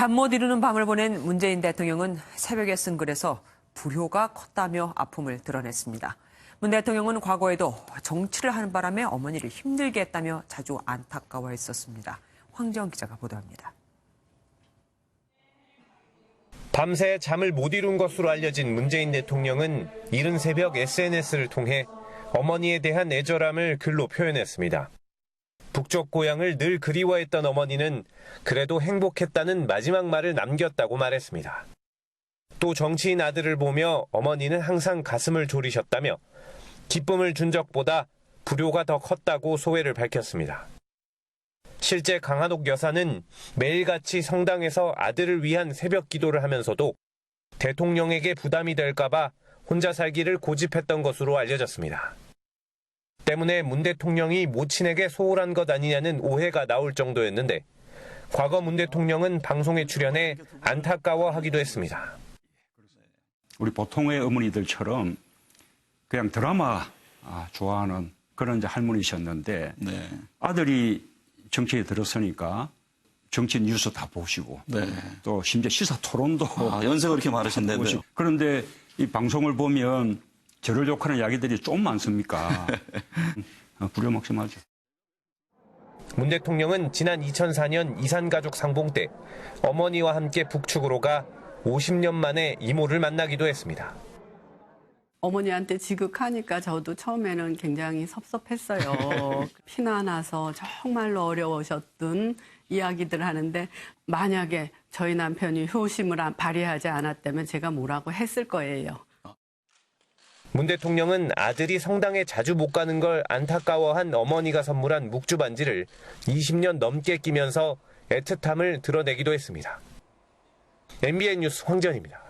잠 못 이루는 밤을 보낸 문재인 대통령은 새벽에 쓴 글에서 불효가 컸다며 아픔을 드러냈습니다. 문 대통령은 과거에도 정치를 하는 바람에 어머니를 힘들게 했다며 자주 안타까워했었습니다. 황정 기자가 보도합니다. 밤새 잠을 못 이룬 것으로 알려진 문재인 대통령은 이른 새벽 SNS를 통해 어머니에 대한 애절함을 글로 표현했습니다. 북쪽 고향을 늘 그리워했던 어머니는 그래도 행복했다는 마지막 말을 남겼다고 말했습니다. 또 정치인 아들을 보며 어머니는 항상 가슴을 졸이셨다며 기쁨을 준 적보다 불효가 더 컸다고 소회를 밝혔습니다. 실제 강한옥 여사는 매일같이 성당에서 아들을 위한 새벽 기도를 하면서도 대통령에게 부담이 될까봐 혼자 살기를 고집했던 것으로 알려졌습니다. 때문에 문 대통령이 모친에게 소홀한 것 아니냐는 오해가 나올 정도였는데 과거 문 대통령은 방송에 출연해 안타까워하기도 했습니다. 우리 보통의 어머니들처럼 그냥 드라마 좋아하는 그런 이제 할머니셨는데 네. 아들이 정치에 들었으니까 정치 뉴스 다 보시고 네. 또 심지어 시사 토론도 연세가 그렇게 많으신데요. 그런데 이 방송을 보면 저를 욕하는 이야기들이 좀 많습니까? 불효막심하죠. 문 대통령은 지난 2004년 이산가족 상봉 때 어머니와 함께 북측으로 가 50년 만에 이모를 만나기도 했습니다. 어머니한테 지극하니까 저도 처음에는 굉장히 섭섭했어요. 피나 나서 정말로 어려우셨던 이야기들 하는데 만약에 저희 남편이 효심을 발휘하지 않았다면 제가 뭐라고 했을 거예요. 문 대통령은 아들이 성당에 자주 못 가는 걸 안타까워한 어머니가 선물한 묵주 반지를 20년 넘게 끼면서 애틋함을 드러내기도 했습니다. MBN 뉴스 황전입니다.